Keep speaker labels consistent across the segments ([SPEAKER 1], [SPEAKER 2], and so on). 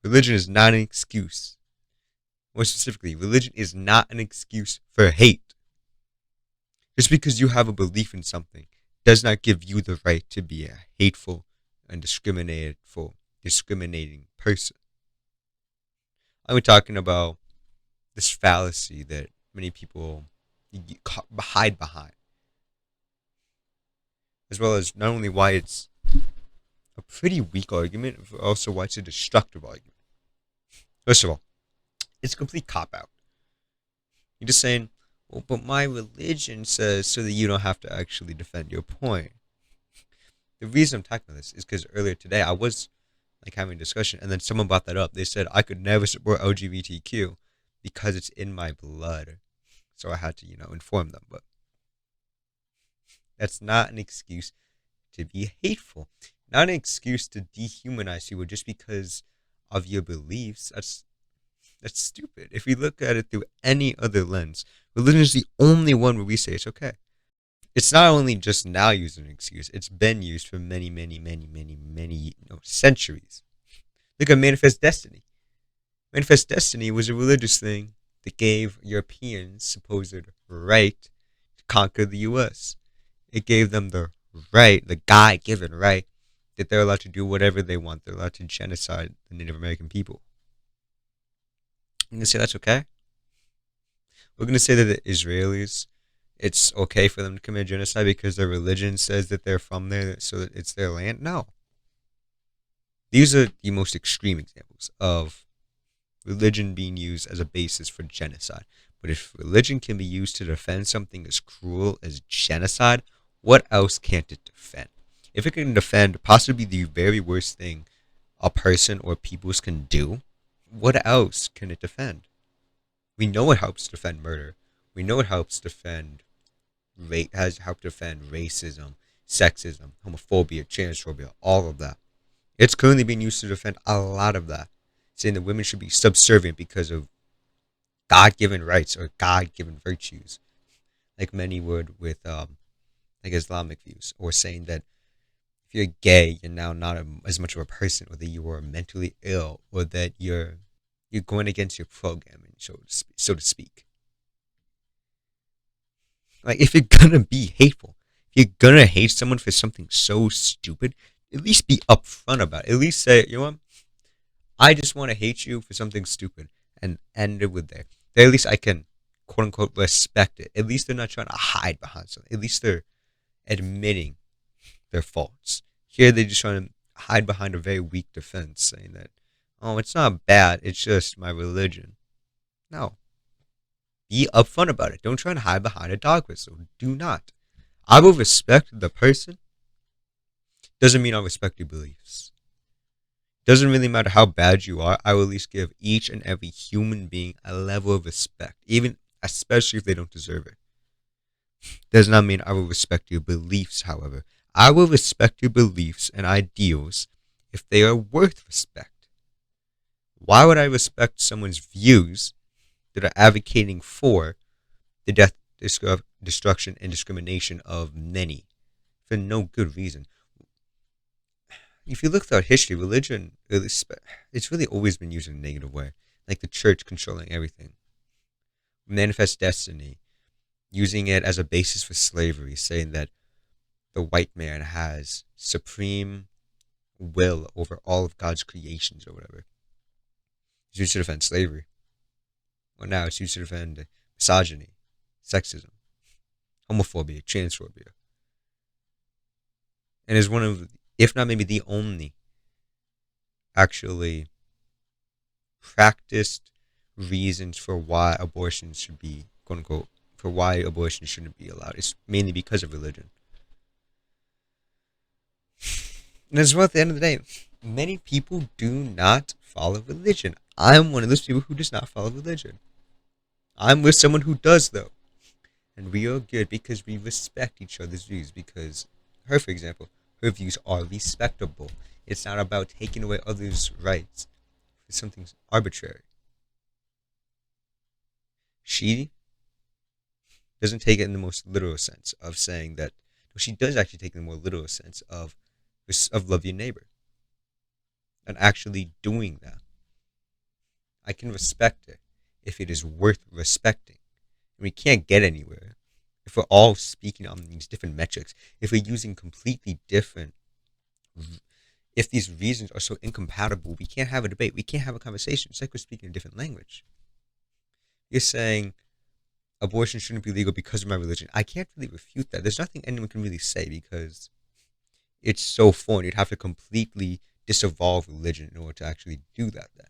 [SPEAKER 1] Religion is not an excuse. More specifically, religion is not an excuse for hate. Just because you have a belief in something does not give you the right to be a hateful and discriminating person. I'm talking about this fallacy that many people hide behind, as well as not only why it's a pretty weak argument, but also why it's a destructive argument. First of all, it's a complete cop out. You're just saying, well, but my religion says so that you don't have to actually defend your point. The reason I'm talking about this is because earlier today I was like having a discussion, and then someone brought that up. They said I could never support LGBTQ because it's in my blood, so I had to, inform them. But that's not an excuse to be hateful, not an excuse to dehumanize people just because of your beliefs. That's stupid. If we look at it through any other lens, religion is the only one where we say it's okay. It's not only just now used as an excuse, it's been used for many, many, many, many, many centuries. Look at Manifest Destiny. Manifest Destiny was a religious thing that gave Europeans supposed right to conquer the U.S. It gave them the right, the God-given right, that they're allowed to do whatever they want. They're allowed to genocide the Native American people. I'm going to say that's okay? We're going to say that the Israelis, it's okay for them to commit genocide because their religion says that they're from there, so that it's their land? No. These are the most extreme examples of religion being used as a basis for genocide. But if religion can be used to defend something as cruel as genocide, what else can't it defend? If it can defend possibly the very worst thing a person or peoples can do, what else can it defend? We know it helps defend murder. We know it helps defend has helped defend racism, sexism, homophobia, transphobia, all of that. It's currently being used to defend a lot of that, saying that women should be subservient because of God-given rights or God-given virtues, like many would with like Islamic views, or saying that if you're gay, you're now not as much of a person, or that you are mentally ill, or that you're going against your programming, so to speak. Like, if you're gonna be hateful, if you're gonna hate someone for something so stupid, at least be upfront about it. At least say, you know what? I just want to hate you for something stupid and end it with there. Then at least I can, quote unquote, respect it. At least they're not trying to hide behind something. At least they're admitting their faults. Here they're just trying to hide behind a very weak defense, saying that, oh, it's not bad, it's just my religion. No. Be upfront about it. Don't try to hide behind a dog whistle. Do not. I will respect the person. Doesn't mean I'll respect your beliefs. Doesn't really matter how bad you are. I will at least give each and every human being a level of respect, even especially if they don't deserve it. Does not mean I will respect your beliefs, however. I will respect your beliefs and ideals if they are worth respect. Why would I respect someone's views that are advocating for the death, destruction, and discrimination of many for no good reason? If you look throughout history, religion, it's really always been used in a negative way, like the church controlling everything. Manifest Destiny, using it as a basis for slavery, saying that the white man has supreme will over all of God's creations or whatever. It's used to defend slavery. Well, now it's used to defend misogyny, sexism, homophobia, transphobia. And is one of, if not maybe the only, actually practiced reasons for why abortion should be, quote unquote, for why abortion shouldn't be allowed. It's mainly because of religion. And as well, at the end of the day, many people do not follow religion. I'm one of those people who does not follow religion. I'm with someone who does, though. And we are good because we respect each other's views. Because her, for example, her views are respectable. It's not about taking away others' rights for something arbitrary. She doesn't take it in the most literal sense of saying that. Well, she does actually take it in the more literal sense of love your neighbor. And actually doing that. I can respect it if it is worth respecting. And we can't get anywhere if we're all speaking on these different metrics, if we're using completely different, if these reasons are so incompatible, we can't have a debate, we can't have a conversation. It's like we're speaking a different language. You're saying abortion shouldn't be legal because of my religion. I can't really refute that. There's nothing anyone can really say because it's so foreign. You'd have to completely disavowal religion in order to actually do that then.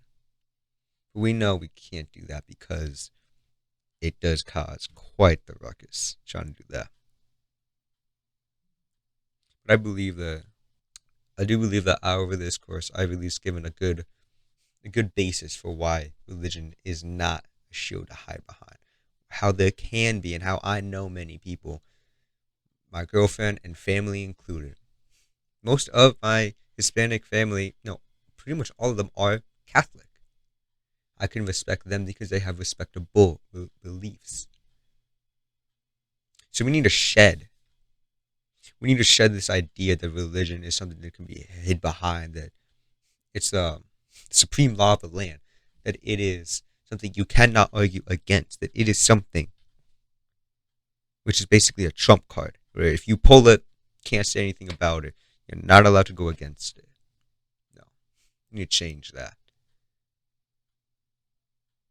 [SPEAKER 1] But we know we can't do that because it does cause quite the ruckus trying to do that. But I do believe that out of this course I've at least given a good basis for why religion is not a shield to hide behind. How there can be and how I know many people, my girlfriend and family included. Most of my Hispanic family, no, pretty much all of them are Catholic. I can respect them because they have respectable beliefs. So we need to shed this idea that religion is something that can be hid behind, that it's the supreme law of the land, that it is something you cannot argue against, that it is something which is basically a trump card, where if you pull it, can't say anything about it. You're not allowed to go against it. No, we need to change that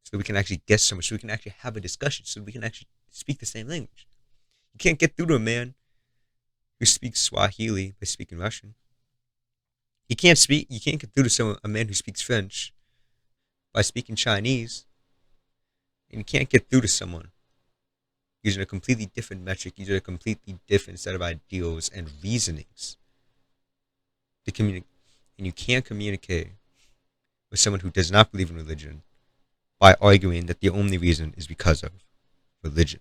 [SPEAKER 1] so we can actually get somewhere, so we can actually have a discussion, so we can actually speak the same language. You can't get through to a man who speaks Swahili by speaking Russian. You can't get through to a man who speaks French by speaking Chinese. And you can't get through to someone using a completely different metric, using a completely different set of ideals and reasonings to communicate. And you can't communicate with someone who does not believe in religion by arguing that the only reason is because of religion.